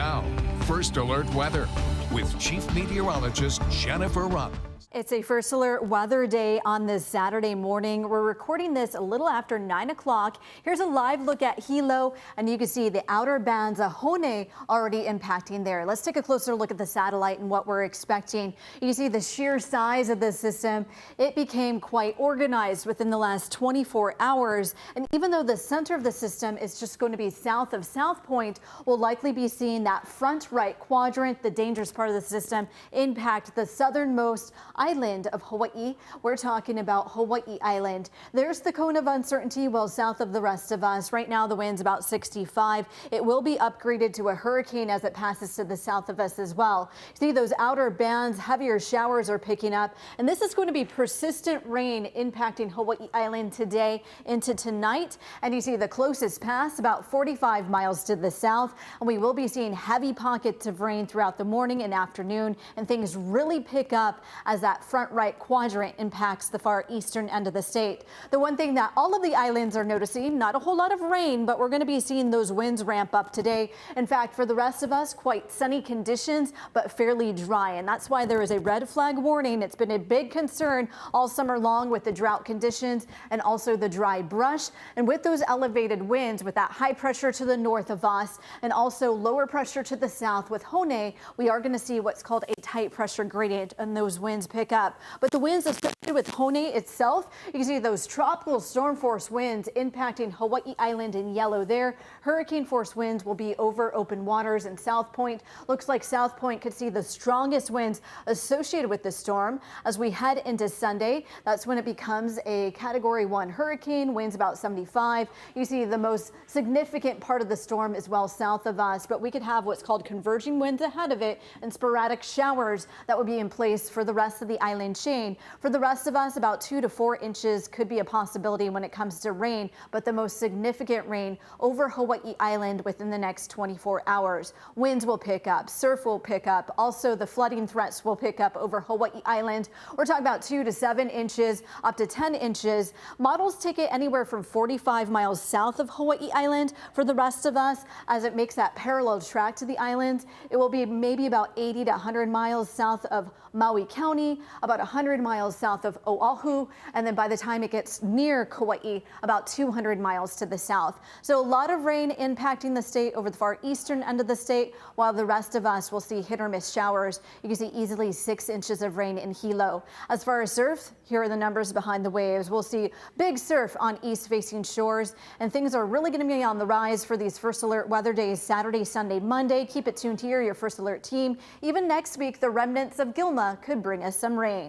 Now, First Alert Weather with Chief Meteorologist Jennifer Robbins. It's a First Alert weather day on this Saturday morning. We're recording this a little after 9 o'clock. Here's a live look at Hilo, and you can see the outer bands of Hone already impacting there. Let's take a closer look at the satellite and what we're expecting. You can see the sheer size of the system. It became quite organized within the last 24 hours. And even though the center of the system is just going to be south of South Point, we'll likely be seeing that front right quadrant, the dangerous part of the system, impact the southernmost island of Hawaii. We're talking about Hawaii Island. There's the cone of uncertainty well south of the rest of us. Right now the wind's about 65. It will be upgraded to a hurricane as it passes to the south of us as well. See those outer bands, heavier showers are picking up, and this is going to be persistent rain impacting Hawaii Island today into tonight. And you see the closest pass about 45 miles to the south, and we will be seeing heavy pockets of rain throughout the morning and afternoon, and things really pick up as that front right quadrant impacts the far eastern end of the state. The one thing that all of the islands are noticing, not a whole lot of rain, but we're going to be seeing those winds ramp up today. In fact, for the rest of us, quite sunny conditions, but fairly dry. And that's why there is a red flag warning. It's been a big concern all summer long with the drought conditions and also the dry brush. And with those elevated winds, with that high pressure to the north of us and also lower pressure to the south with Hone, we are going to see what's called a tight pressure gradient, and those winds pick up. But the winds associated with Hone itself, you can see those tropical storm force winds impacting Hawaii Island in yellow there. Hurricane force winds will be over open waters in South Point. Looks like South Point could see the strongest winds associated with the storm as we head into Sunday. That's when it becomes a Category 1 hurricane, winds about 75. You see the most significant part of the storm is well south of us, but we could have what's called converging winds ahead of it and sporadic showers that would be in place for the rest of the island chain. For the rest of us, about 2 to 4 inches could be a possibility when it comes to rain, but the most significant rain over Hawaii Island within the next 24 hours. Winds will pick up, surf will pick up, also the flooding threats will pick up over Hawaii Island. We're talking about 2 to 7 inches, up to 10 inches. Models take it anywhere from 45 miles south of Hawaii Island. For the rest of us, as it makes that parallel track to the islands, it will be maybe about 80 to 100 miles south of Maui County, about 100 miles south of Oahu, and then by the time it gets near Kauai, about 200 miles to the south. So a lot of rain impacting the state over the far eastern end of the state, while the rest of us will see hit or miss showers. You can see easily 6 inches of rain in Hilo. As far as surf, here are the numbers behind the waves. We'll see big surf on east-facing shores, and things are really going to be on the rise for these First Alert weather days Saturday, Sunday, Monday. Keep it tuned here, your First Alert team. Even next week, the remnants of Gilma could bring us some rain.